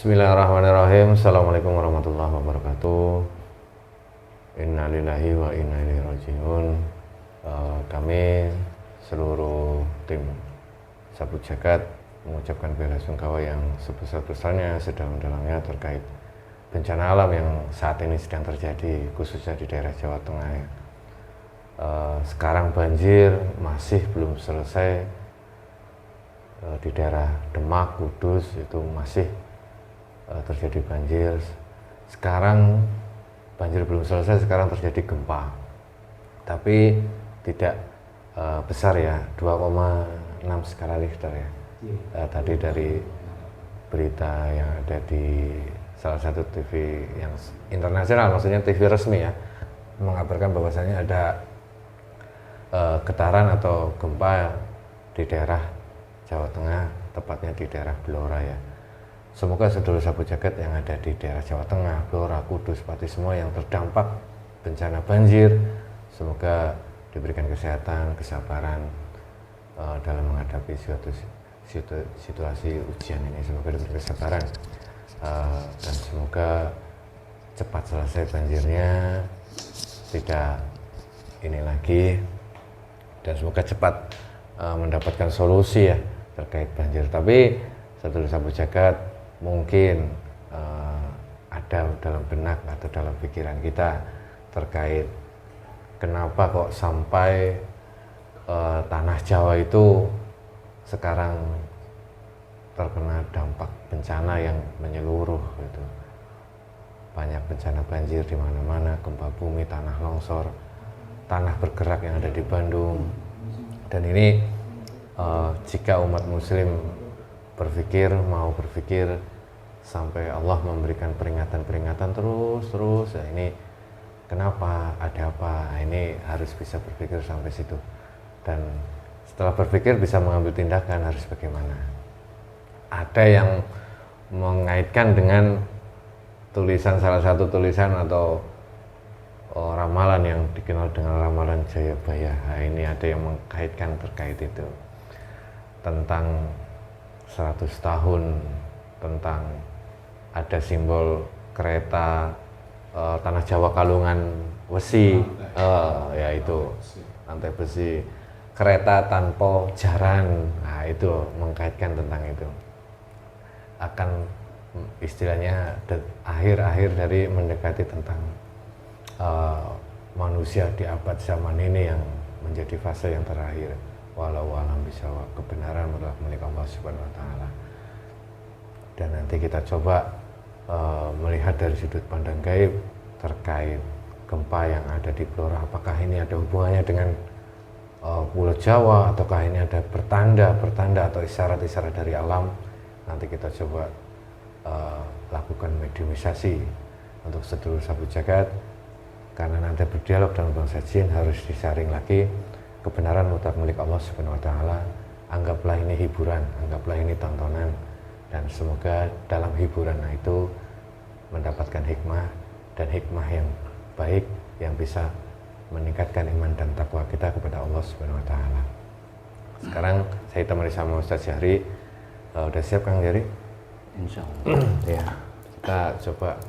Bismillahirrahmanirrahim. Assalamualaikum warahmatullahi wabarakatuh. Innalillahi wa inna ilaihi rajiun. Kami seluruh tim Sapu Jagat mengucapkan belasungkawa yang sebesar-besarnya sedalam-dalamnya terkait bencana alam yang saat ini sedang terjadi khususnya di daerah Jawa Tengah. Sekarang banjir masih belum selesai di daerah Demak, Kudus itu masih terjadi banjir. Sekarang banjir belum selesai, sekarang terjadi gempa, tapi tidak besar ya, 2,6 skala Richter ya. Tadi dari berita yang ada di salah satu TV yang internasional, maksudnya TV resmi ya, mengabarkan bahwasanya ada getaran atau gempa di daerah Jawa Tengah, tepatnya di daerah Blora ya. Semoga sedulur Sapu Jagat yang ada di daerah Jawa Tengah, Blora, Kudus, Pati semua yang terdampak bencana banjir, semoga diberikan kesehatan, kesabaran dalam menghadapi suatu situasi ujian ini. Semoga diberikan kesabaran dan semoga cepat selesai banjirnya, tidak ini lagi, dan semoga cepat mendapatkan solusi ya terkait banjir. Tapi sedulur Sapu Jagat, mungkin ada dalam benak atau dalam pikiran kita terkait kenapa kok sampai tanah Jawa itu sekarang terkena dampak bencana yang menyeluruh gitu. Banyak bencana banjir di mana-mana, gempa bumi, tanah longsor, tanah bergerak yang ada di Bandung. Dan ini jika umat muslim mau berpikir sampai Allah memberikan peringatan terus ya, ini kenapa, ada apa, ini harus bisa berpikir sampai situ, dan setelah berpikir bisa mengambil tindakan harus bagaimana. Ada yang mengaitkan dengan salah satu tulisan atau ramalan yang dikenal dengan ramalan Jayabaya. Nah, ini ada yang mengkaitkan terkait itu tentang 100 tahun, tentang ada simbol kereta tanah Jawa Kalungan Wesi, yaitu rantai besi, kereta tanpa jaran. Nah, itu mengkaitkan tentang itu, akan istilahnya akhir-akhir dari mendekati tentang manusia di abad zaman ini yang menjadi fase yang terakhir. Walau alam bisawab, kebenaran adalah milik Allah Subhanahu wa taala. Dan nanti kita coba melihat dari sudut pandang gaib terkait gempa yang ada di Blora. Apakah ini ada hubungannya dengan Pulau Jawa, ataukah ini ada pertanda atau isyarat-isyarat dari alam. Nanti kita coba lakukan mediumisasi untuk sedulur Sapu Jagat, karena nanti berdialog dalam bangsa jin harus disaring lagi. Kebenaran mutlak milik Allah Subhanahu wa taala. Anggaplah ini hiburan, anggaplah ini tontonan, dan semoga dalam hiburan itu mendapatkan hikmah, dan hikmah yang baik yang bisa meningkatkan iman dan takwa kita kepada Allah Subhanahu wa taala. Sekarang saya temani sama Ustaz Jahri. Udah siap Kang Jahri? Insya Allah. Ya, kita coba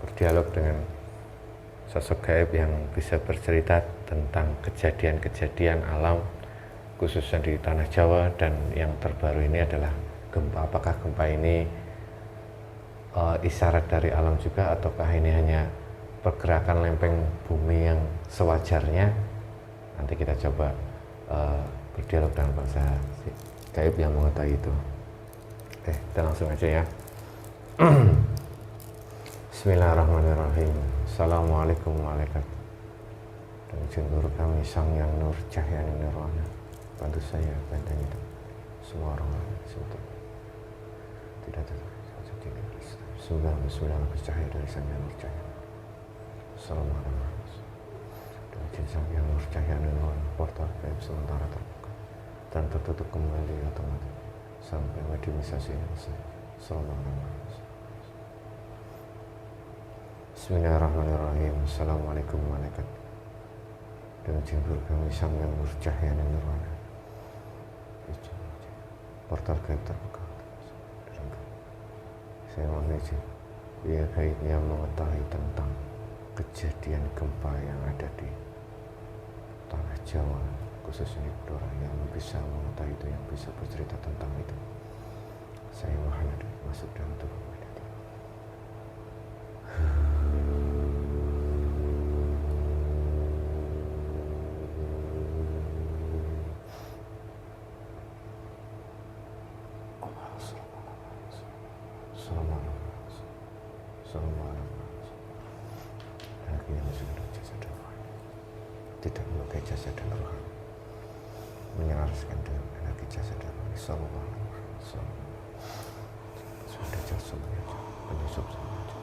berdialog dengan sosok gaib yang bisa bercerita tentang kejadian-kejadian alam khususnya di tanah Jawa, dan yang terbaru ini adalah gempa. Apakah gempa ini isyarat dari alam juga, ataukah ini hanya pergerakan lempeng bumi yang sewajarnya? Nanti kita coba berdialog dengan bangsa gaib yang mengetahui itu. Oke, kita langsung aja ya. Bismillahirrahmanirrahim. Assalamualaikum warahmatullahi wabarakatuh. Dan jenggur kami Sang Yang Nur Cahya Nirwana, bantu saya benteng itu semua orang sudah tidak sudah bercahaya dari Sang Yang Nur Cahya. Assalamualaikum warahmatullahi wabarakatuh. Dan jin Sang Yang Nur Cahya Nirwana, portal gaib sementara terbuka dan tertutup kembali otomatis sampai mediumisasi selesai. Assalamualaikum warahmatullahi wabarakatuh. Bismillahirrahmanirrahim. Assalamualaikum warahmatullahi wabarakatuh. Dan jenggur kami Sang Yang Nur Cahya Nirwana, portal gaib terbuka. Saya mohon izin, ya gaibnya mengetahui tentang kejadian gempa yang ada di tanah Jawa, khususnya di Blora, yang bisa mengetahui itu, yang bisa bercerita tentang itu. Saya mohon masuk dalam tubuh mereka. Tidak memakai jasa dan rohani, menyelaraskan dengan energi jasa dan rohani. Sallallahu alaihi wasallam. Sudah jasa penyusup semuanya.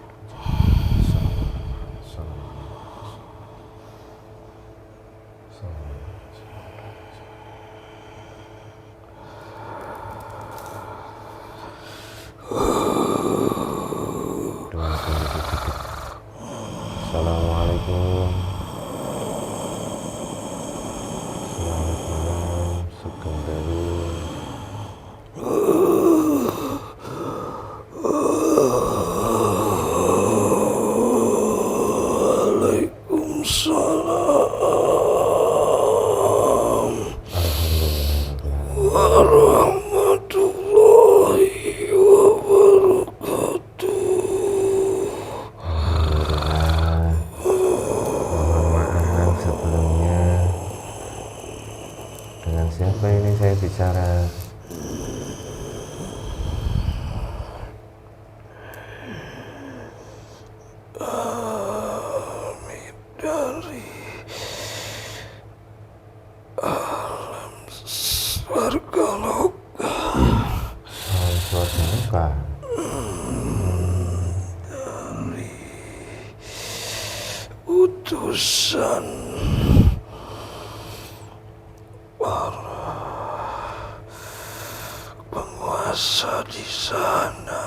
Assalamualaikum. Selamat malam, Sugeng Dalu. Waalaikumsalam warahmatullahi wabarakatuh. Alhamdulillah. Mohon maaf sebelumnya. Dengan siapa ini saya bicara? Dari alam surga loka. Alam surga loka. Dari utusan para penguasa di sana.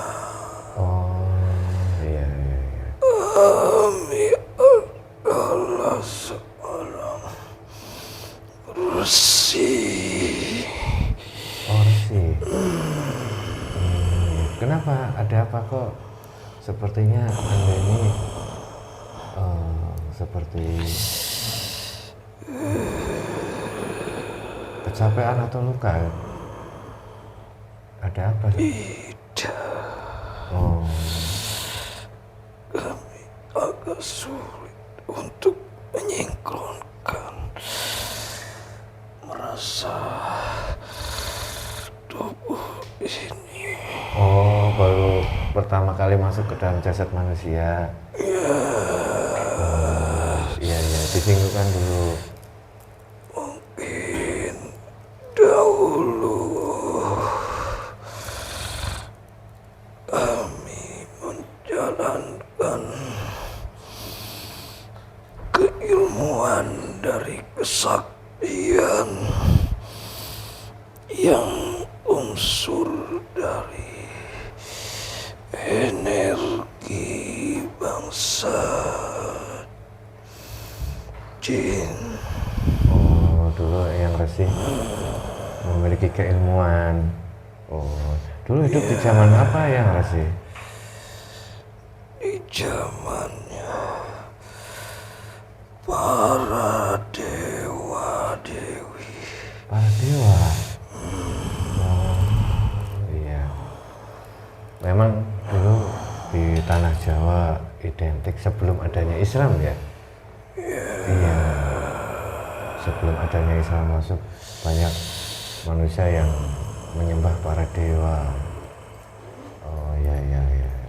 Oh, iya. Kami adalah seorang resi. Oh, Resi. Kenapa? Ada apa kok? Sepertinya Anda ini seperti kecapean atau luka? Ada apa? Tidak, Oh, kami agak sulit untuk menyingkronkan merasa tubuh ini. oh, baru pertama kali masuk ke dalam jasad manusia. Iya, disingkirkan dulu. Mungkin dahulu kami menjalankan keilmuan dari kesaktian yang unsur dari energi bangsa jin. Oh, dulu yang Resi memiliki keilmuan. Oh, dulu hidup di zaman apa yang Resi? Di zamannya para dewa-dewi. Para dewa. Oh, iya. Memang dulu di tanah Jawa identik sebelum adanya Islam ya? Iya. Sebelum adanya Islam masuk, banyak manusia yang menyembah para dewa. Oh iya.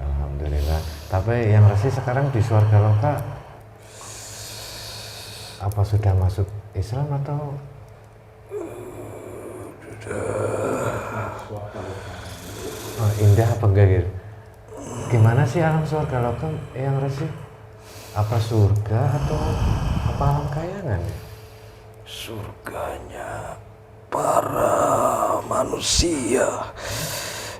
Alhamdulillah. Tapi yang Resi sekarang di Swarga Loka, apa sudah masuk Islam atau? Oh, indah apa enggak gitu? Gimana sih alam Swarga Loka yang Resi? Apa surga atau apa alam kayangan? Surganya para manusia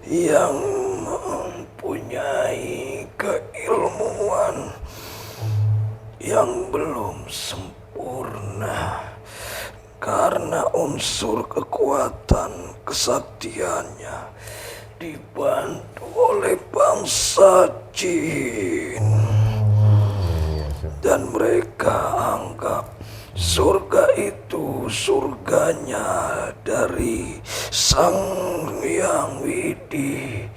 yang mempunyai keilmuan yang belum sempurna karena unsur kekuatan kesaktiannya dibantu oleh bangsa jin. Dan mereka anggap surga itu surganya dari Sang Hyang Widi.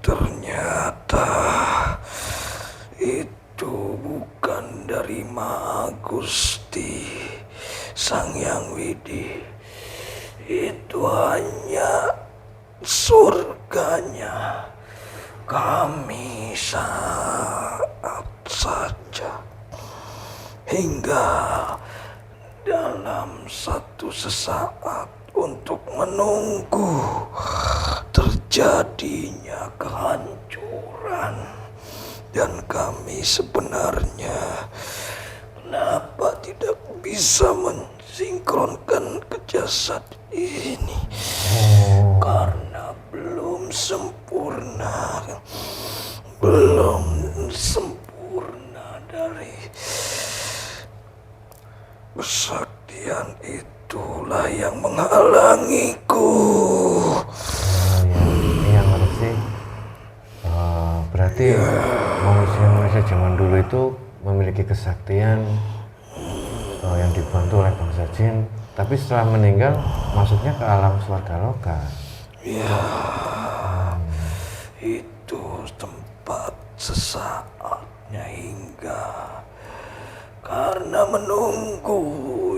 Ternyata itu bukan dari Maha Gusti Sang Hyang Widi. Itu hanya surganya kami saat saja. Hingga dalam satu sesaat untuk menunggu terjadinya kehancuran. Dan kami sebenarnya kenapa tidak bisa mensinkronkan ke jasad ini? Karena belum sempurna. Belum sempurna dari kesaktian itulah yang menghalangiku. Yang ngerti. Berarti manusia-manusia zaman dulu itu memiliki kesaktian yang dibantu oleh bangsa jin, tapi setelah meninggal masuknya ke alam swargaloka. Ya, itu tempat sesaatnya hingga karena menunggu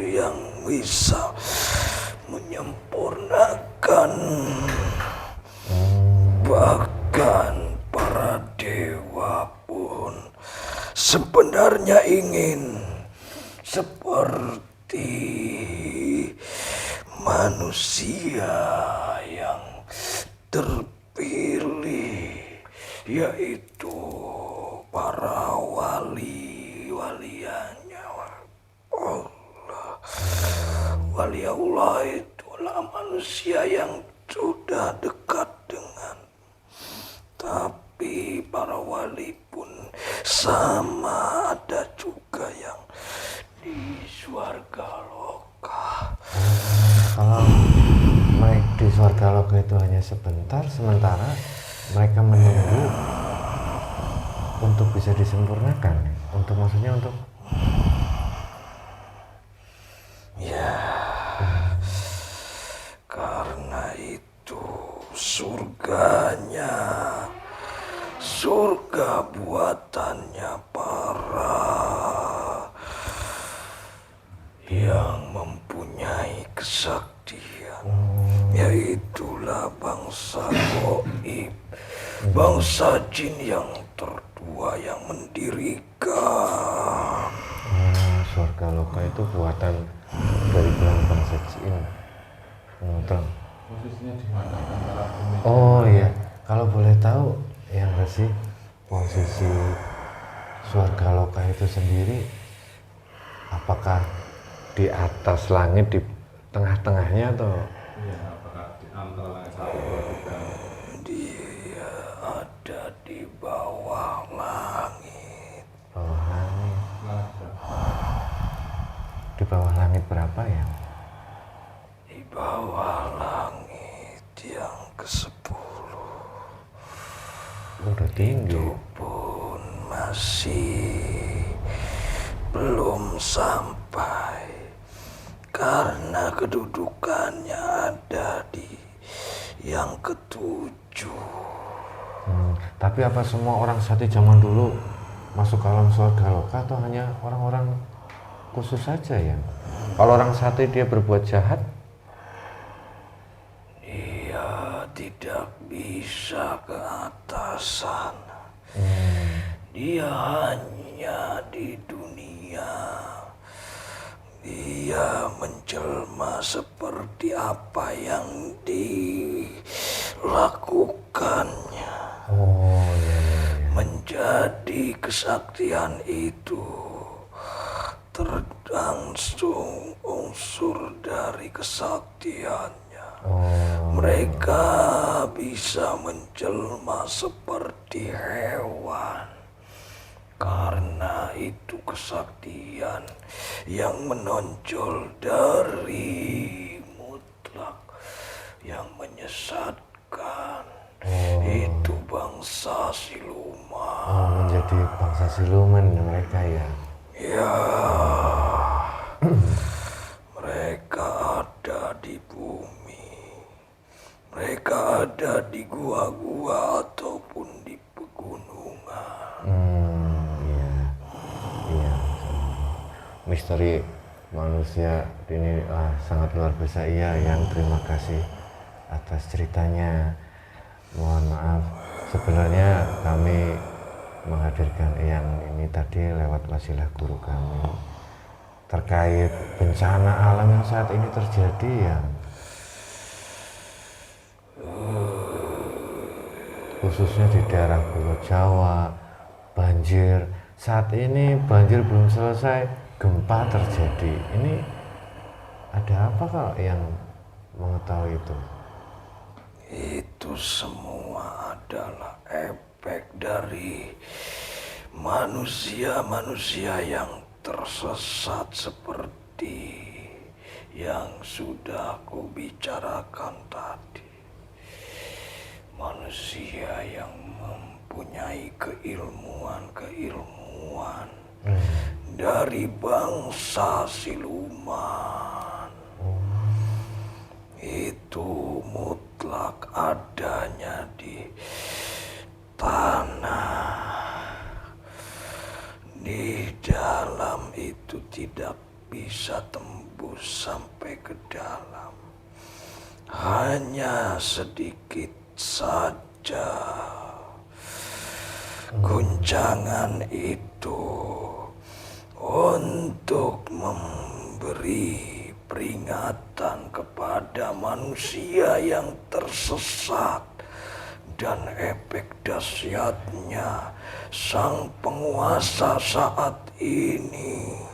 yang bisa menyempurnakan. Bahkan para dewa pun sebenarnya ingin seperti manusia yang terpilih, yaitu para wali-waliannya Allah. Wali Allah itulah manusia yang sudah dekat dengan. Tapi para wali pun sama, ada juga yang di swargaloka. Kalau mereka di swargaloka itu hanya sebentar, sementara mereka menunggu untuk bisa disempurnakan, untuk maksudnya untuk ya, karena itu surga buatannya para yang mempunyai kesaktian, yaitulah bangsa goib, bangsa jin yang tertua yang mendirikan. Swargaloka itu buatan dari bangsa jin. Posisinya di mana antara bumi? Oh iya, kalau boleh tahu yang sih posisi swargaloka itu sendiri, apakah di atas langit, di tengah-tengahnya, atau Iya, apakah di antara langit 1, 2, 3? Dia ada di bawah langit. bawah langit? Langit berapa? Di bawah langit berapa ya? Di bawah langit yang ke-10. Udah tinggi. Itu pun masih belum sampai, karena kedudukannya ada di yang ke-7. Tapi apa semua orang sakti zaman dulu masuk ke alam swargaloka atau hanya orang-orang khusus saja ya? Kalau orang sakti dia berbuat jahat, Dia tidak bisa ke atas sana. Dia hanya di dunia. Dia menjelma seperti apa yang dilakukannya. oh iya. Menjadi kesaktian itu terlangsung unsur dari kesaktiannya. Mereka bisa menjelma seperti hewan, karena itu kesaktian yang menonjol dari mutlak, yang menyesatkan. bangsa siluman. Oh, menjadi bangsa siluman mereka ya. Ya, mereka ada di bumi. Mereka ada di gua-gua ataupun di pegunungan. Iya, iya. Misteri manusia ini sangat luar biasa. Iya, yang terima kasih atas ceritanya. Mohon maaf, sebenarnya kami menghadirkan yang ini tadi lewat wasilah guru kami terkait bencana alam yang saat ini terjadi ya, khususnya di daerah Pulau Jawa, banjir. Saat ini banjir belum selesai, gempa terjadi. Ini ada apa kalau yang mengetahui itu? Itu semua adalah efek dari manusia-manusia yang tersesat seperti yang sudah aku bicarakan tadi. Manusia yang mempunyai keilmuan dari bangsa siluman. Itu mutlak adanya di tanah. Di dalam itu tidak bisa tembus sampai ke dalam. Hanya sedikit saja guncangan itu untuk memberi peringatan kepada manusia yang tersesat, dan efek dahsyatnya sang penguasa saat ini.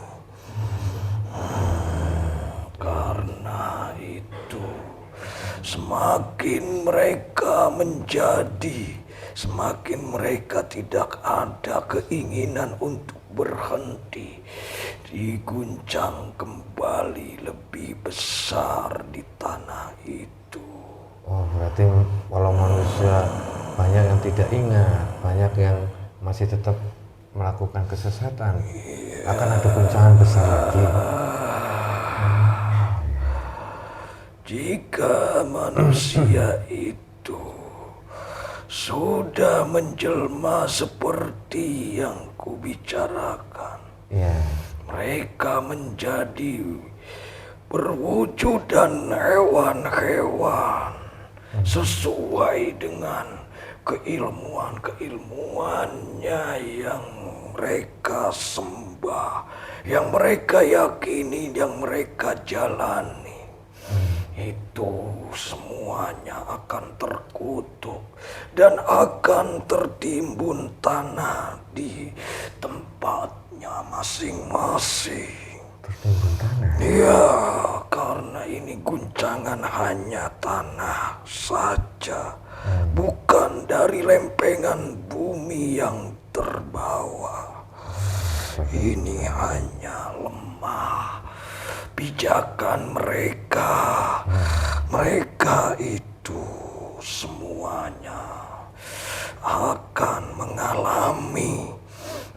Karena itu semakin mereka tidak ada keinginan untuk berhenti, diguncang kembali lebih besar di tanah itu. Oh, berarti kalau manusia banyak yang tidak ingat, banyak yang masih tetap melakukan kesesatan, akan ada guncangan besar lagi. Jika manusia itu sudah menjelma seperti yang kubicarakan, mereka menjadi berwujudan hewan-hewan sesuai dengan keilmuannya yang mereka sembah, yang mereka yakini, yang mereka jalani. Itu semuanya akan terkutuk dan akan tertimbun tanah di tempatnya masing-masing. Tertimbun tanah? Ya, karena ini guncangan hanya tanah saja, bukan dari lempengan bumi yang terbawa. Ini hanya lemah pijakan mereka. Mereka itu semuanya akan mengalami,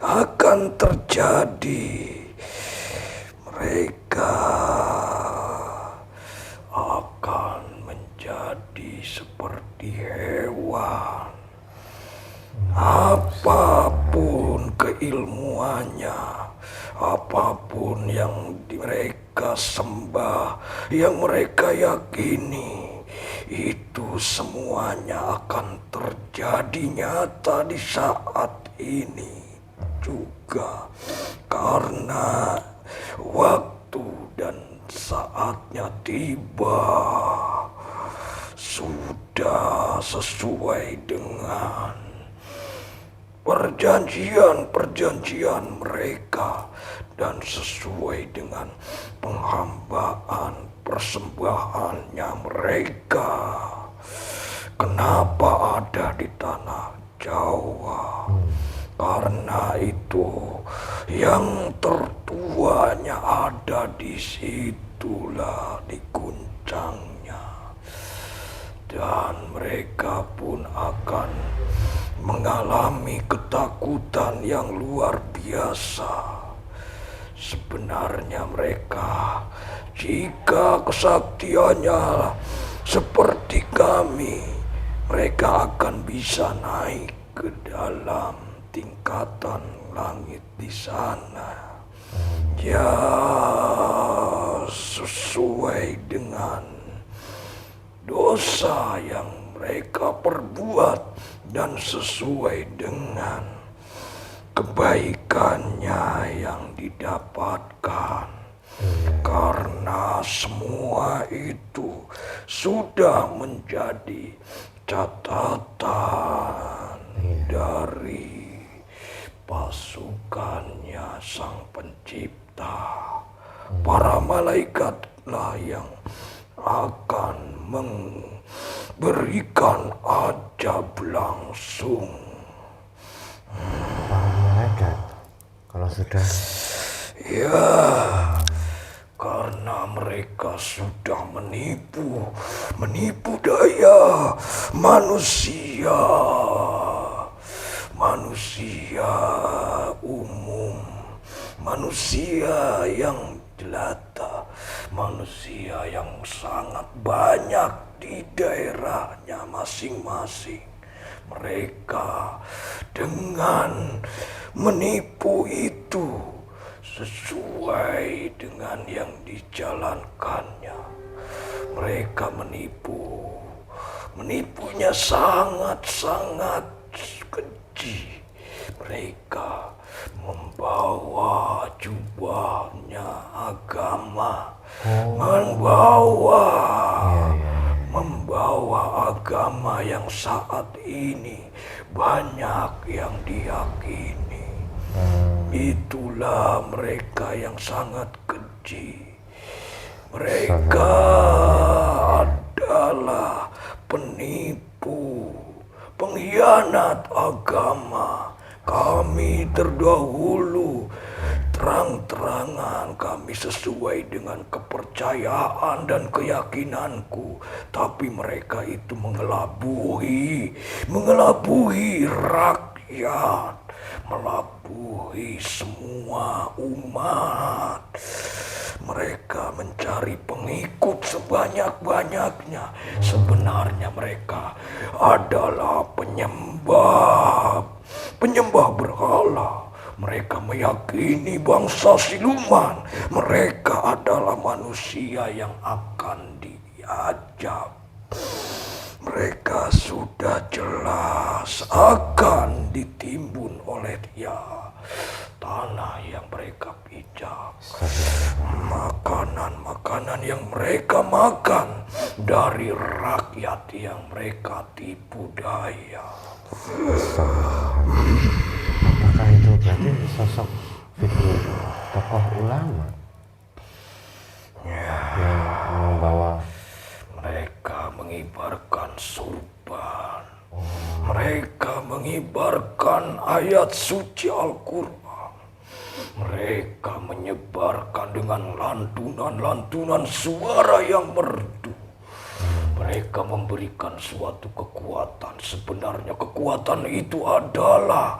akan terjadi. Mereka akan menjadi seperti hewan. Apapun keilmuannya, apapun yang mereka sembah, yang mereka yakini, itu semuanya akan terjadi nyata di saat ini juga. Karena waktu dan saatnya tiba, sudah sesuai dengan perjanjian mereka dan sesuai dengan penghambaan persembahannya mereka. Kenapa ada di tanah Jawa? Karena itu yang tertuanya ada di situlah diguncangnya, dan mereka pun akan mengalami ketakutan yang luar biasa. Sebenarnya mereka, jika kesaktiannya seperti kami, mereka akan bisa naik ke dalam tingkatan langit di sana. Ya, sesuai dengan dosa yang mereka perbuat dan sesuai dengan kebaikannya yang didapatkan. Karena semua itu sudah menjadi catatan dari pasukannya Sang Pencipta. Para malaikatlah yang akan memberikan ajab langsung. Para malaikat kalau sudah Ya, karena mereka sudah menipu daya manusia umum, manusia yang jelata, manusia yang sangat banyak di daerahnya masing-masing. Mereka dengan menipu itu sesuai dengan yang dijalankannya. Mereka menipunya sangat-sangat keji. Mereka membawa jubahnya agama, membawa agama yang saat ini banyak yang diyakini. Itulah mereka yang sangat keji. Mereka adalah penipu, pengkhianat agama. Kami terdahulu terang-terangan kami sesuai dengan kepercayaan dan keyakinanku, tapi mereka itu mengelabui rakyat, melabui semua umat. Mereka mencari pengikut sebanyak-banyaknya. Sebenarnya mereka adalah penyembah berhala. Mereka meyakini bangsa siluman. Mereka adalah manusia yang akan diajab. Mereka sudah jelas akan ditimbun oleh dia. Tanah yang mereka pijak, makanan-makanan yang mereka makan dari rakyat yang mereka tipu daya. Apakah itu berarti sosok figur tokoh ulama yang membawa? Mereka mengibarkan surban. Mereka mengibarkan ayat suci Al-Quran. Mereka menyebarkan dengan lantunan-lantunan suara yang merdu. Mereka memberikan suatu kekuatan. Sebenarnya kekuatan itu adalah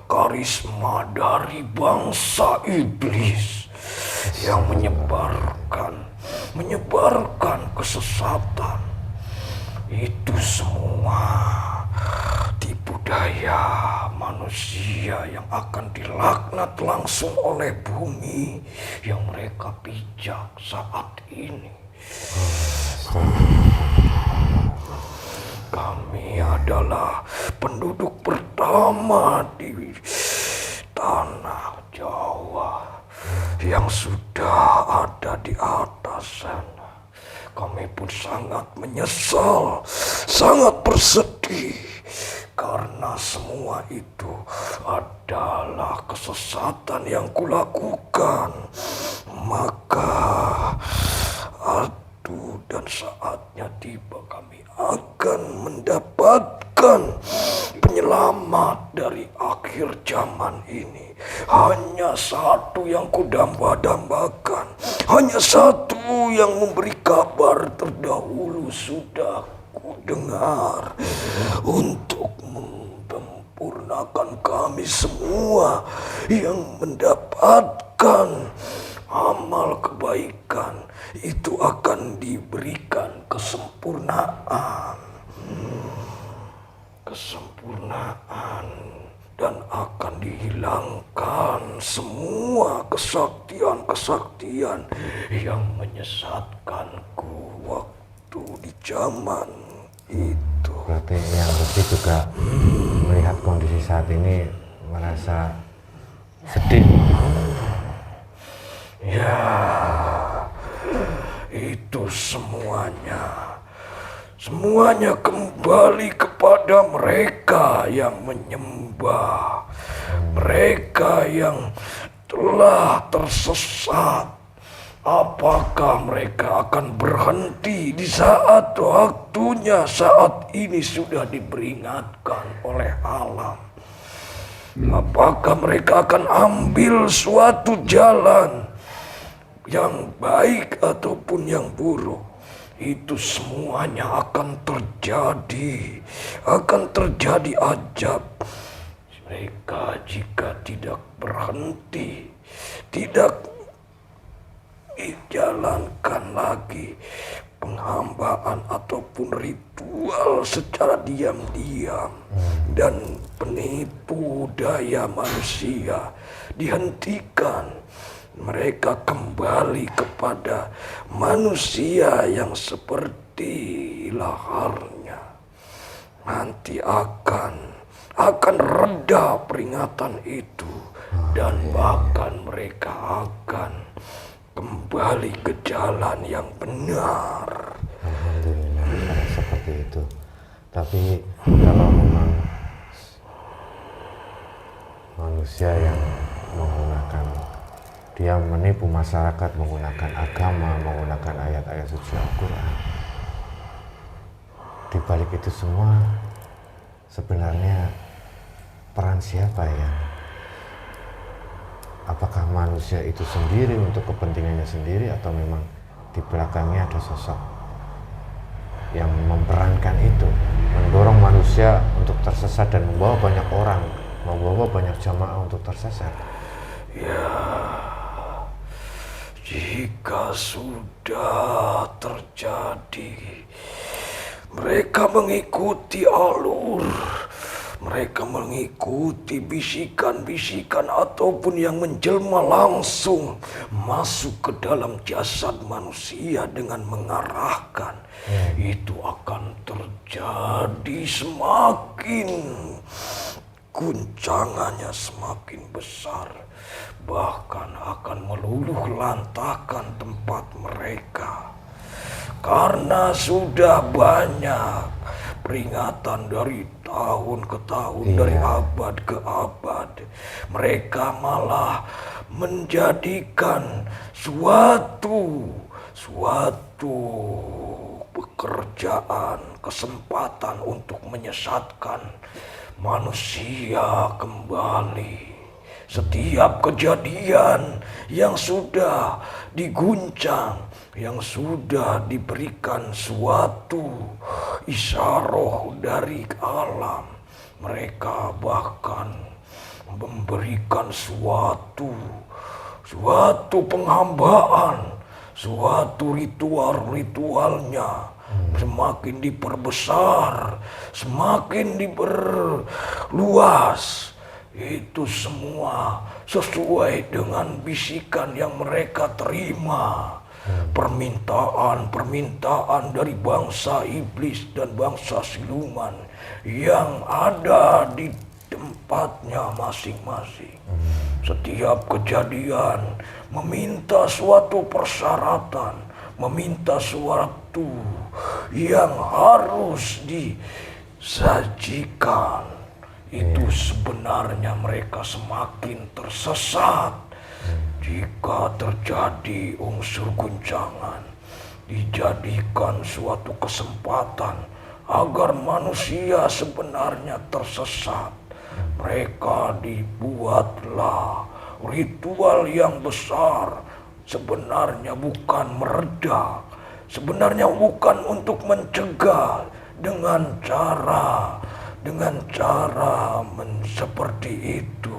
karisma dari bangsa iblis yang menyebarkan kesesatan. Itu semua tipu daya manusia yang akan dilaknat langsung oleh bumi yang mereka pijak saat ini. Kami adalah penduduk pertama di tanah Jawa yang sudah ada di atas sana. Kami pun sangat menyesal, sangat bersedih, karena semua itu adalah kesesatan yang kulakukan. Maka dan saatnya tiba, kami akan mendapatkan penyelamat dari akhir zaman ini. Hanya satu yang kudamba-dambakan, hanya satu yang memberi kabar terdahulu sudah kudengar untuk akan kami semua yang mendapatkan amal kebaikan itu akan diberikan kesempurnaan. Kesempurnaan. Dan akan dihilangkan semua kesaktian-kesaktian yang menyesatkanku waktu di zaman itu. Berarti yang lebih juga melihat kondisi saat ini merasa sedih. Ya, itu semuanya kembali kepada mereka yang menyembah, mereka yang telah tersesat. Apakah mereka akan berhenti di saat waktunya saat ini sudah diperingatkan oleh alam? Apakah mereka akan ambil suatu jalan yang baik ataupun yang buruk? Itu semuanya akan terjadi ajab. Mereka jika tidak berhenti, tidak dijalankan lagi penghambaan ataupun ritual secara diam-diam dan penipu daya manusia dihentikan, mereka kembali kepada manusia yang seperti laharnya. Nanti akan reda peringatan itu dan bahkan mereka akan kembali ke jalan yang benar. Alhamdulillah kalau seperti itu. Tapi kalau memang manusia yang menggunakan, dia menipu masyarakat menggunakan agama, menggunakan ayat-ayat suci Al-Quran, di balik itu semua sebenarnya peran siapa ya? Apakah manusia itu sendiri untuk kepentingannya sendiri, atau memang di belakangnya ada sosok yang memerankan itu, mendorong manusia untuk tersesat dan membawa banyak orang, membawa banyak jamaah untuk tersesat? Ya, jika sudah terjadi, mereka mengikuti alur, mereka mengikuti bisikan-bisikan ataupun yang menjelma langsung masuk ke dalam jasad manusia dengan mengarahkan. Itu akan terjadi semakin guncangannya semakin besar, bahkan akan meluluh lantakan tempat mereka. Karena sudah banyak peringatan dari tahun ke tahun, dari abad ke abad, mereka malah menjadikan suatu pekerjaan, kesempatan untuk menyesatkan manusia kembali. Setiap kejadian yang sudah diguncang, yang sudah diberikan suatu isyaroh dari alam, mereka bahkan memberikan suatu penghambaan, suatu ritualnya semakin diperbesar, semakin diperluas. Itu semua sesuai dengan bisikan yang mereka terima. Permintaan dari bangsa iblis dan bangsa siluman yang ada di tempatnya masing-masing. Setiap kejadian meminta suatu persyaratan, meminta suatu yang harus disajikan. Itu sebenarnya mereka semakin tersesat. Jika terjadi unsur guncangan, dijadikan suatu kesempatan agar manusia sebenarnya tersesat, mereka dibuatlah ritual yang besar. Sebenarnya bukan mereda, sebenarnya bukan untuk mencegah dengan cara dengan cara seperti itu.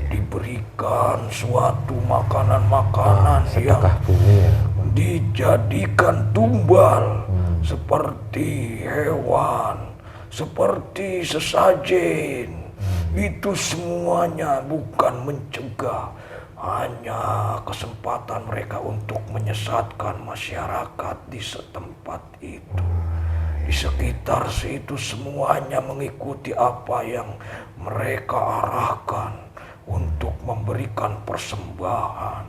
Diberikan suatu makanan-makanan yang sedekah bumi ya. dijadikan tumbal seperti hewan, seperti sesajen. Itu semuanya bukan mencegah, hanya kesempatan mereka untuk menyesatkan masyarakat di setempat itu. Di sekitar situ semuanya mengikuti apa yang mereka arahkan untuk memberikan persembahan.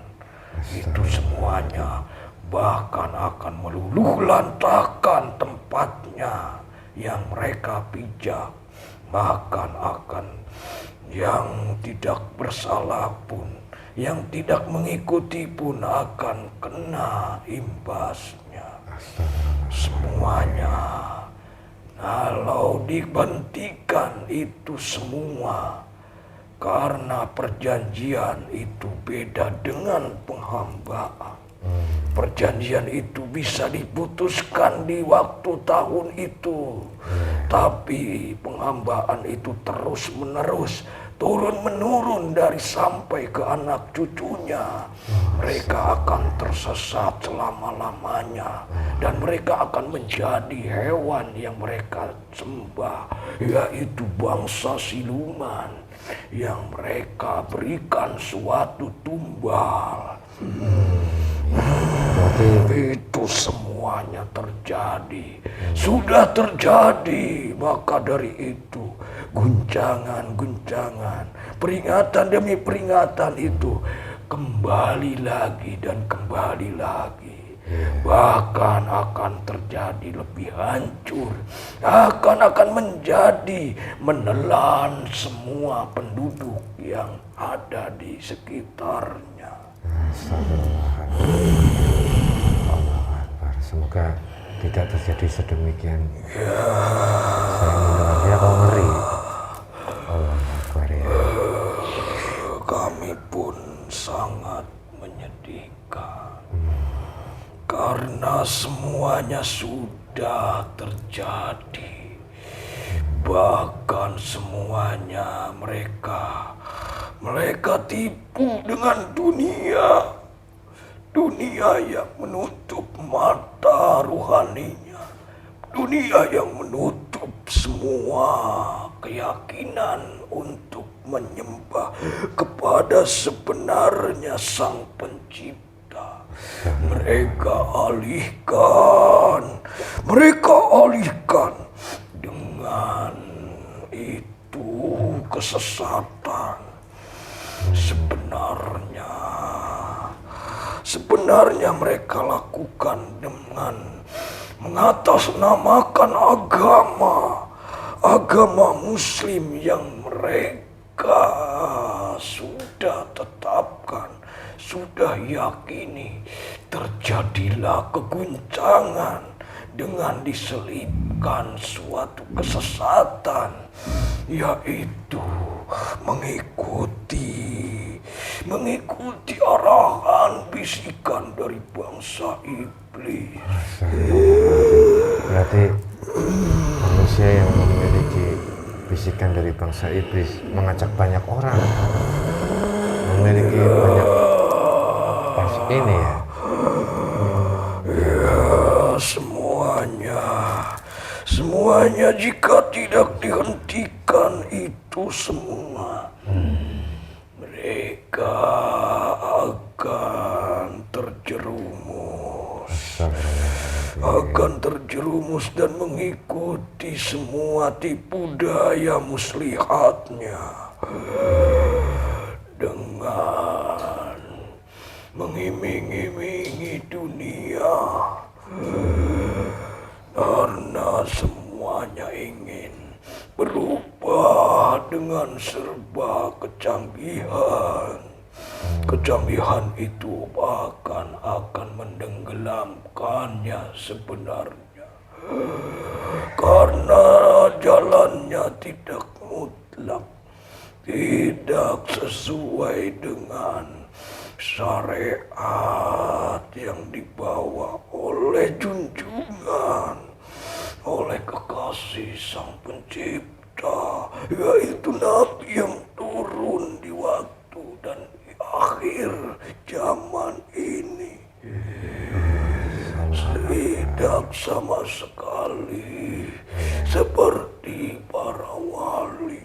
Itu semuanya bahkan akan meluluh lantakan tempatnya yang mereka pijak. Bahkan akan yang tidak bersalah pun, yang tidak mengikuti pun akan kena imbasnya. Semuanya kalau dihentikan itu semua, karena perjanjian itu beda dengan penghambaan. Perjanjian itu bisa diputuskan di waktu tahun itu, tapi penghambaan itu terus menerus, turun menurun dari sampai ke anak cucunya. Mereka akan tersesat selama-lamanya, dan mereka akan menjadi hewan yang mereka sembah, yaitu bangsa siluman yang mereka berikan suatu tumbal. Itu semuanya terjadi, sudah terjadi. Maka dari itu guncangan-guncangan, peringatan demi peringatan itu kembali lagi dan kembali lagi. Bahkan akan terjadi lebih hancur, akan menjadi menelan semua penduduk yang ada di sekitarnya. Allah Akbar. Semoga tidak terjadi sedemikian. Saya mendengarnya kok ngeri. Allah Akbar ya. Kami pun sangat menyedihkan. Karena semuanya sudah terjadi. Bahkan semuanya mereka tipu dengan dunia yang menutup mata ruhaninya, dunia yang menutup semua keyakinan untuk menyembah kepada sebenarnya Sang Pencipta. Mereka alihkan dengan itu kesesatan. Sebenarnya mereka lakukan dengan mengatasnamakan agama Muslim yang mereka sudah tetapkan, sudah yakini. Terjadilah keguncangan dengan diselipkan suatu kesesatan, yaitu mengikuti arahan bisikan dari bangsa iblis. Berarti manusia yang memiliki bisikan dari bangsa iblis mengajak banyak orang, memiliki banyak ini ya. Semuanya jika tidak dihentikan itu semua, mereka akan terjerumus dan mengikuti semua tipu daya muslihatnya dengan mengiming-imingi dunia. Karena semuanya ingin berubah dengan serba kecanggihan. Kecanggihan itu bahkan akan menenggelamkannya sebenarnya. Karena jalannya tidak mutlak, tidak sesuai dengan syariat yang dibawa oleh junjungan, oleh kekasih Sang Pencipta. nyata, yaitu Nabi yang turun di waktu dan di akhir zaman ini. Tidak sama sekali seperti para wali,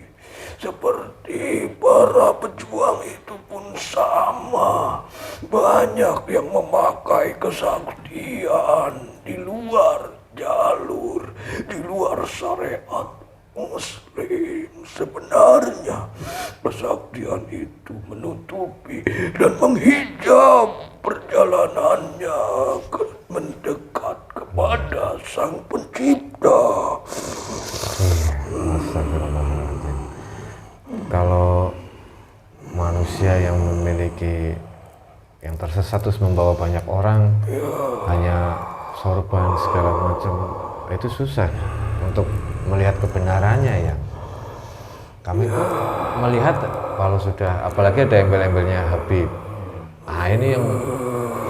seperti para pejuang itu pun sama. Banyak yang memakai kesaktian di luar jalur, di luar syariat Muslim. Sebenarnya kesaktian itu menutupi dan menghijab perjalanannya mendekat kepada Sang Pencipta. Astagfirullahaladzim. Kalau manusia yang memiliki yang tersesat terus membawa banyak orang, hanya sorban segala macam, itu susah untuk melihat kebenarannya ya. Kami pun melihat kalau sudah, apalagi ada embel-embelnya Habib. Nah ini yang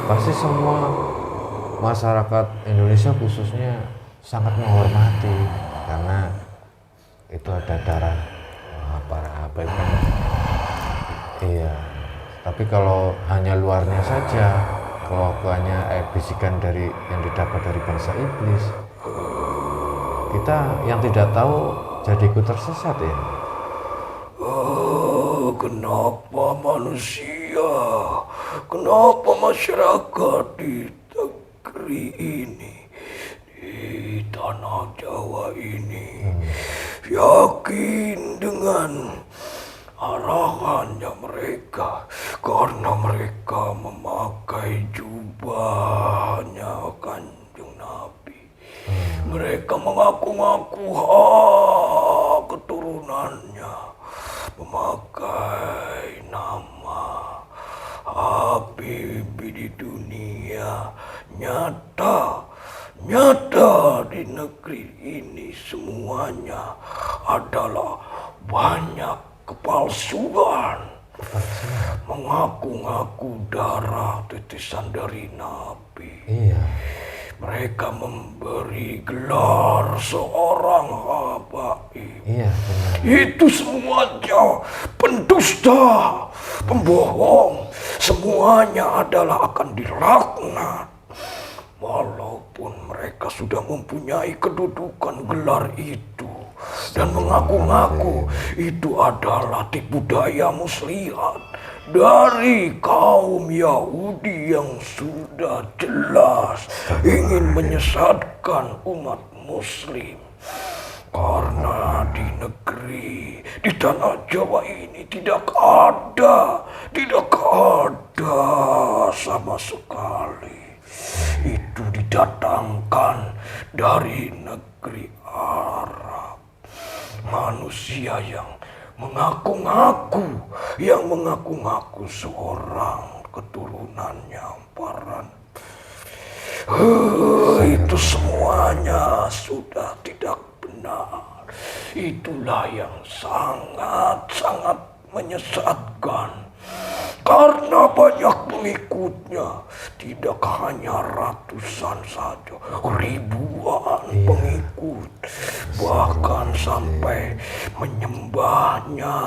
pasti semua masyarakat Indonesia khususnya sangat menghormati karena itu ada darah para Habib kan. Iya. Tapi kalau hanya luarnya saja, kalau hanya bisikan dari yang didapat dari bangsa iblis, kita yang tidak tahu jadi ikut tersesat ya. Kenapa manusia, kenapa masyarakat di negeri ini, di tanah Jawa ini, yakin dengan arahannya mereka, karena mereka memakai jubahnya Kanjeng Nabi. Mereka mengaku-ngaku keturunannya, memakai nama Habib di dunia. Nyata di negeri ini semuanya adalah banyak kepalsuan. Mengaku-ngaku darah titisan dari Nabi. Iya. Mereka memberi gelar seorang habaib. Iya benar. Itu semuanya pendusta, pembohong. Semuanya adalah akan dilaknat. Walaupun mereka sudah mempunyai kedudukan gelar itu dan mengaku-ngaku itu adalah tipu daya muslihat dari kaum Yahudi yang sudah jelas ingin menyesatkan umat Muslim. Karena di negeri, di tanah Jawa ini tidak ada sama sekali. Itu didatangkan dari negeri Arab. Manusia yang mengaku-ngaku seorang keturunannya para itu semuanya sudah tidak benar. Itulah yang sangat menyesatkan. Karena banyak pengikutnya, tidak hanya ratusan saja, ribuan pengikut, bahkan sampai menyembahnya,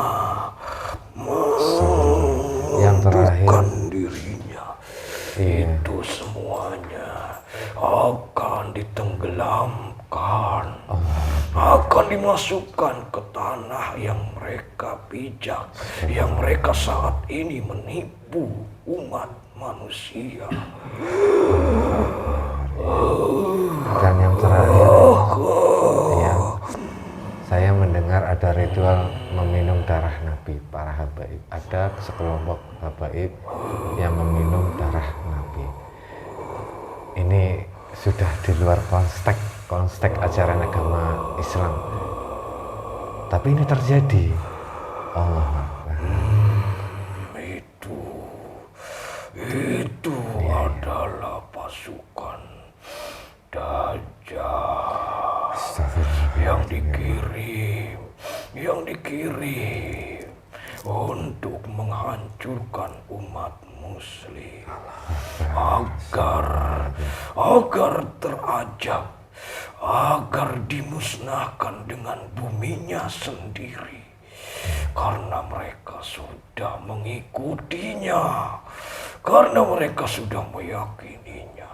menundukkan dirinya. Itu semuanya akan ditenggelamkan, akan dimasukkan ke tanah yang mereka pijak, yang mereka saat ini menipu umat manusia. Dan yang terakhir, ya, saya mendengar ada ritual meminum darah Nabi, para habaib. Ada sekelompok habaib yang meminum darah Nabi. Ini sudah di luar konteks ajaran agama Islam. Tapi ini terjadi. Allah Akbar. Itu adalah pasukan Dajjal yang dikirim untuk menghancurkan umat Muslim agar terajab, agar dimusnahkan dengan buminya sendiri. Karena mereka sudah mengikutinya, karena mereka sudah meyakininya,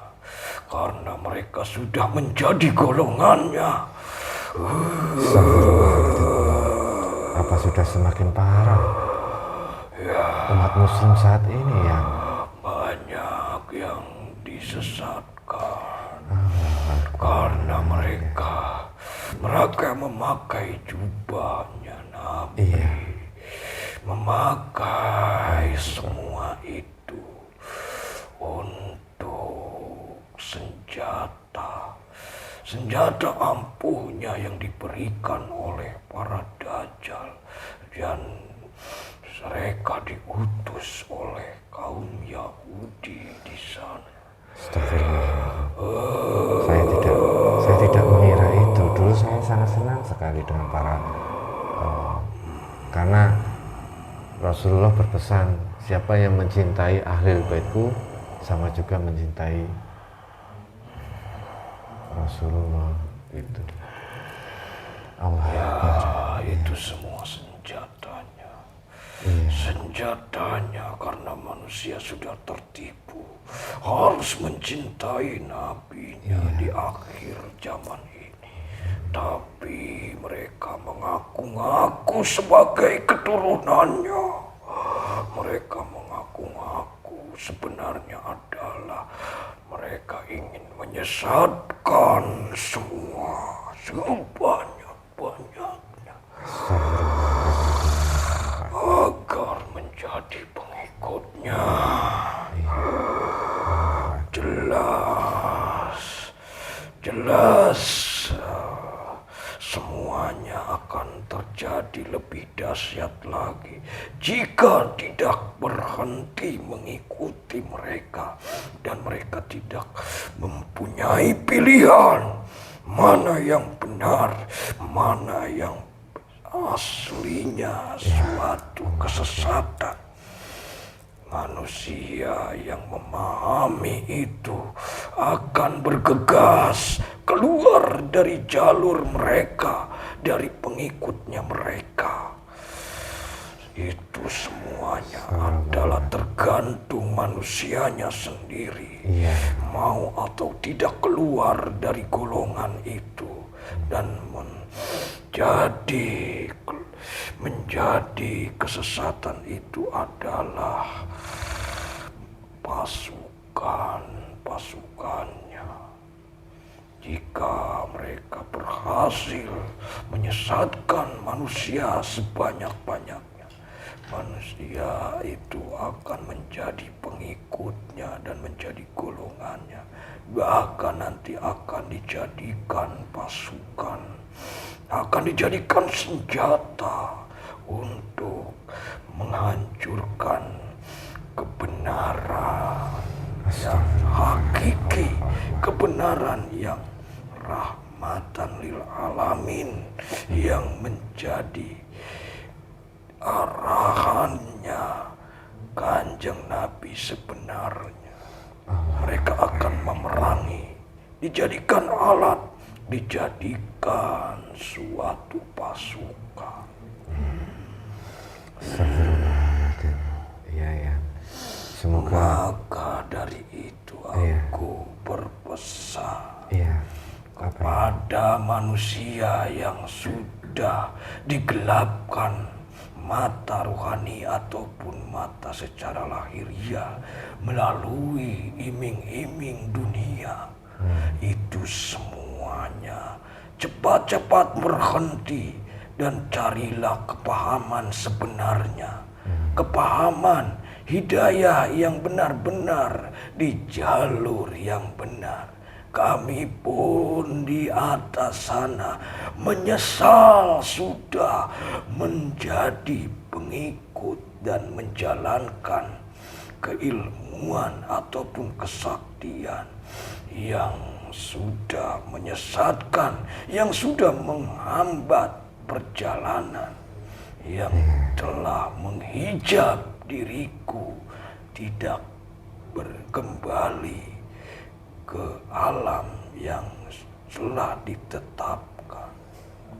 karena mereka sudah menjadi golongannya. Apa sudah semakin parah umat muslim saat ini yang banyak yang disesatkan karena mereka memakai jubahnya Nabi, memakai semua itu untuk senjata ampuhnya yang diberikan oleh para dajjal, dan mereka diutus oleh kaum Yahudi di sana. Astagfirullah. Saya tidak mengira itu. Dulu saya sangat senang sekali dengan karena Rasulullah berpesan, siapa yang mencintai ahlul baitku sama juga mencintai Rasulullah. Itu Allah Itu semua senjatanya. Senjatanya karena manusia sudah tertipu, harus mencintai nabinya di akhir zaman ini. Tapi mereka mengaku-ngaku sebagai keturunannya. Mereka mengaku-ngaku sebenarnya adalah mereka ingin menyesatkan semua sebanyak-banyaknya agar menjadi pengikutnya. Jelas semuanya akan terjadi lebih dahsyat lagi jika tidak berhenti mengikuti mereka, dan mereka tidak mempunyai pilihan mana yang benar, mana yang aslinya suatu kesesatan. Manusia yang memahami itu akan bergegas keluar dari jalur mereka, dari pengikutnya mereka. Itu semuanya adalah tergantung manusianya sendiri, mau atau tidak keluar dari golongan itu dan menjadi kesesatan. Itu adalah pasukannya. Jika mereka berhasil menyesatkan manusia sebanyak-banyaknya, manusia itu akan menjadi pengikutnya dan menjadi golongannya. Bahkan nanti akan dijadikan pasukan, akan dijadikan senjata untuk menghancurkan kebenaran yang hakiki, kebenaran yang rahmatan lil alamin, yang menjadi arahannya Kanjeng Nabi sebenarnya. Mereka akan memerangi, dijadikan alat, dijadikan suatu pasukan. Astagfirullahaladzim. Ya. Semoga. Maka dari itu aku berpesan kepada manusia yang sudah digelapkan mata rohani ataupun mata secara lahiriah melalui iming-iming dunia. Itu semuanya cepat-cepat berhenti dan carilah kepahaman sebenarnya, kepahaman hidayah yang benar-benar di jalur yang benar. Kami pun di atas sana menyesal sudah menjadi pengikut dan menjalankan keilmuan ataupun kesaktian yang sudah menyesatkan, yang sudah menghambat perjalanan, yang telah menghijab diriku tidak berkembali ke alam yang telah ditetapkan.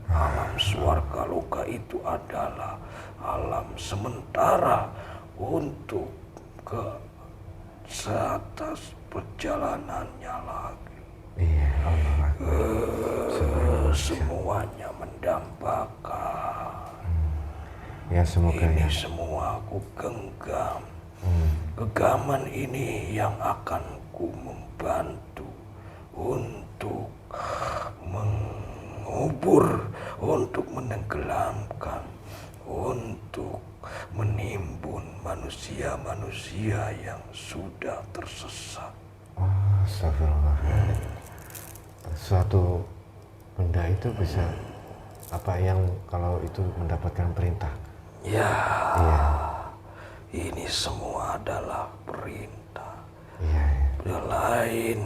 Alam swarga loka itu adalah alam sementara untuk ke atas perjalanannya lagi. Iya, Allah. Semuanya mendambakan. Ya semoga Ini ya. semua aku genggam. Genggaman ini yang akan ku membantu untuk mengubur, untuk menenggelamkan, untuk menimbun manusia-manusia yang sudah tersesat. Astagfirullahaladzim. Suatu benda itu bisa apa yang kalau itu mendapatkan perintah? Ya, Iya, ini semua adalah perintah. iya, iya. Lain,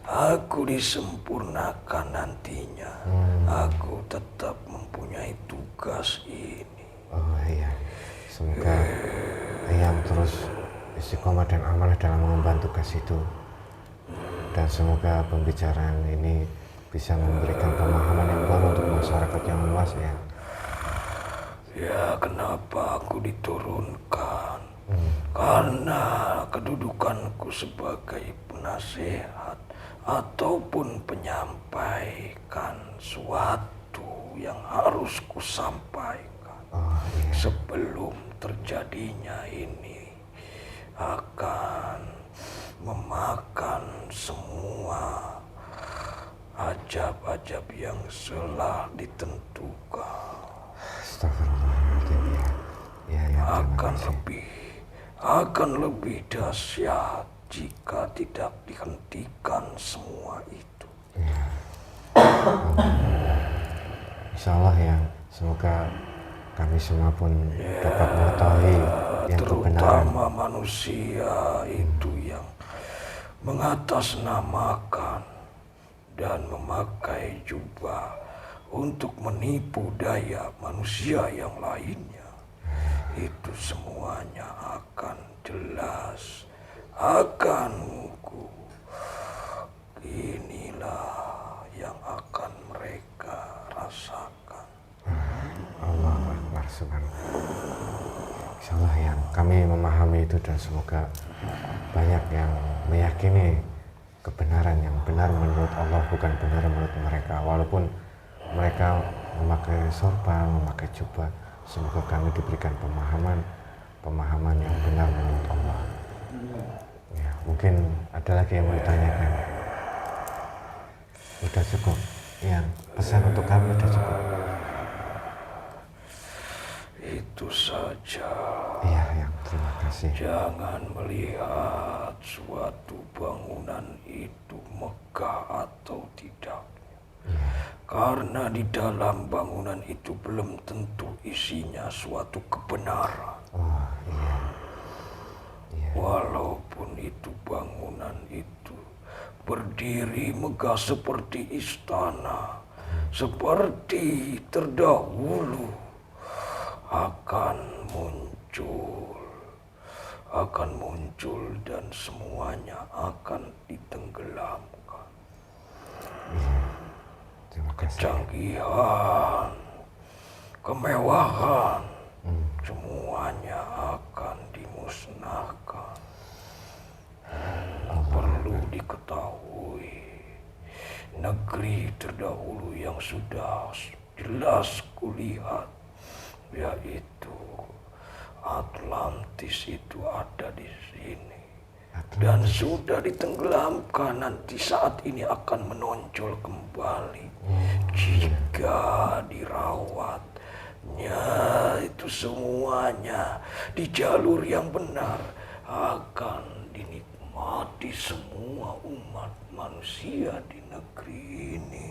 aku disempurnakan nantinya. Aku tetap mempunyai tugas ini. Oh iya, semoga ayam terus istiqomah dan amanah dalam mengemban tugas itu. Dan semoga pembicaraan ini bisa memberikan pemahaman yang baru untuk masyarakat yang luas ya. Ya, kenapa aku diturunkan? Karena kedudukanku sebagai penasehat ataupun penyampaikan suatu yang harus kusampaikan. Oh iya. Sebelum terjadinya ini akan memakan semua ajab-ajab yang telah ditentukan. Astagfirullahaladzim ya. Ya, ya, Akan lebih dahsyat jika tidak dihentikan semua itu. Insya Allah ya, semoga kami semua pun dapat mengetahui yang kebenaran. Terutama manusia itu yang mengatasnamakan dan memakai jubah untuk menipu daya manusia yang lainnya. Itu semuanya akan jelas, akan menguku. Inilah yang akan mereka rasakan. Allah Akbar, subhanallah. Insya Allah yang kami memahami itu dan semoga banyak yang meyakini kebenaran yang benar menurut Allah, bukan benar menurut mereka. Walaupun mereka memakai sorban, memakai jubah, semoga kami diberikan pemahaman yang benar menurut Allah. Ya, mungkin ada lagi yang mau ditanyakan. Udah cukup. Ya, pesan untuk kami udah cukup. Itu saja. Iya, yang terima kasih. Jangan melihat suatu bangunan itu megah atau tidak. Karena di dalam bangunan itu belum tentu isinya suatu kebenaran. Oh, iya. Iya. Walaupun itu bangunan itu berdiri megah seperti istana, seperti terdahulu, akan muncul dan semuanya akan ditenggelamkan. Terima kasih. Kecanggihan, kemewahan, semuanya akan dimusnahkan. Perlu diketahui, negeri terdahulu yang sudah jelas kulihat, yaitu Atlantis itu ada di sini. Dan sudah ditenggelamkan, nanti saat ini akan menonjol kembali. Jika dirawatnya itu semuanya di jalur yang benar, akan dinikmati semua umat manusia di negeri ini.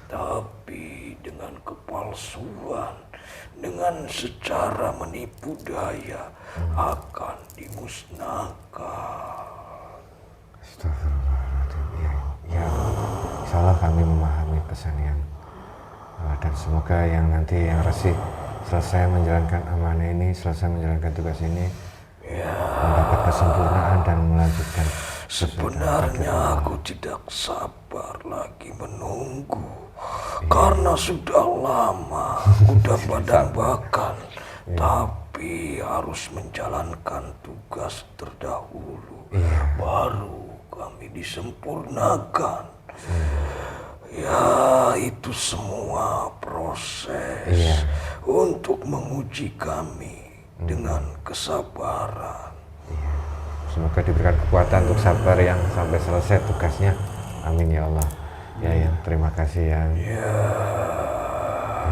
Tapi dengan kepalsuan, dengan secara menipu daya, akan dimusnahkan. Astagfirullahaladzim. Ya, insya Allah kami memahami pesan yang dan semoga yang nanti yang resih selesai menjalankan amanah ini, selesai menjalankan tugas ini, mendapat kesempurnaan dan melanjutkan Sebenarnya aku tidak sabar lagi menunggu. Karena sudah lama udah badan bakal. Tapi harus menjalankan tugas terdahulu. Baru kami disempurnakan. Ya, itu semua proses untuk menguji kami dengan kesabaran. Semoga diberikan kekuatan untuk sabar yang sampai selesai tugasnya. Amin ya Allah. Ya, terima kasih ya.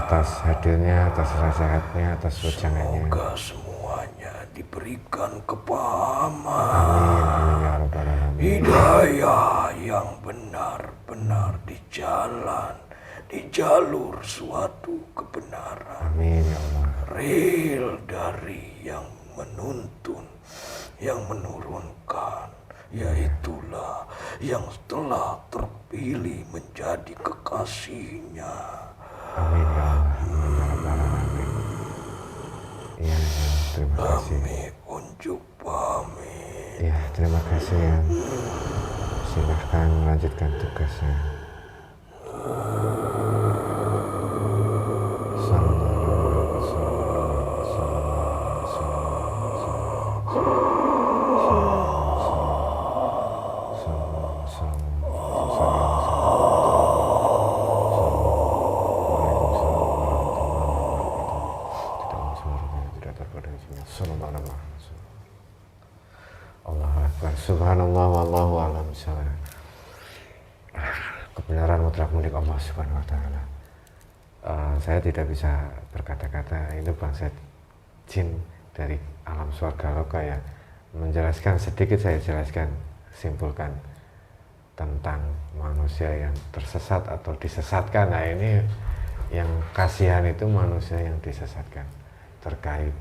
Atas hadirnya, atas nasihatnya, atas wejangannya. Semoga semuanya diberikan kepahaman. Amin ya Rabbal Alamin. Hidayah yang benar-benar di jalur suatu kebenaran. Amin ya Allah. Real dari yang menuntun, yang menurunkan, yaitulah yang telah terpilih menjadi kekasihnya. Amin ya Allah. Amin ya Rabbal Alamin. Ya, terima kasih. Kami unjuk pamit. Ya, terima kasih ya. Silahkan melanjutkan tugasnya. Subhanallah wallahu a'lam bishawab. Kebenaran mutlak milik Allah Subhanahu wa taala. Saya tidak bisa berkata-kata, itu bangsa jin dari alam surga loka ya. Menjelaskan sedikit, saya jelaskan, simpulkan tentang manusia yang tersesat atau disesatkan. Nah, ini yang kasihan itu manusia yang disesatkan, terkait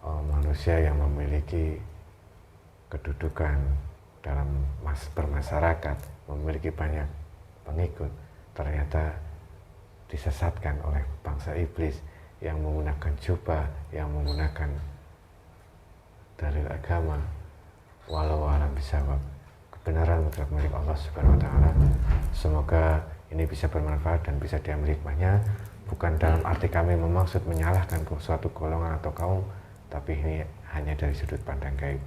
manusia yang memiliki kedudukan dalam bermasyarakat, memiliki banyak pengikut, ternyata disesatkan oleh bangsa iblis yang menggunakan jubah, yang menggunakan dalil agama. Walau alam bisawab. Kebenaran mutlak milik Allah Subhanahu wa taala. Semoga ini bisa bermanfaat dan bisa diambil hikmahnya, bukan dalam arti kami memaksud menyalahkan suatu golongan atau kaum, tapi ini hanya dari sudut pandang gaib.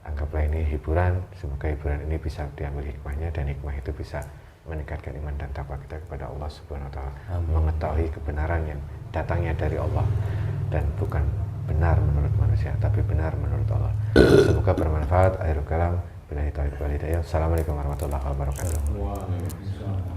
Anggaplah ini hiburan, semoga hiburan ini bisa diambil hikmahnya, dan hikmah itu bisa meningkatkan iman dan takwa kita kepada Allah Subhanahu wa taala. Mengetahui kebenaran yang datangnya dari Allah dan bukan benar menurut manusia, tapi benar menurut Allah. Semoga bermanfaat. Akhirul kalam, billahi taufiq wal hidayah. Assalamualaikum warahmatullahi wabarakatuh.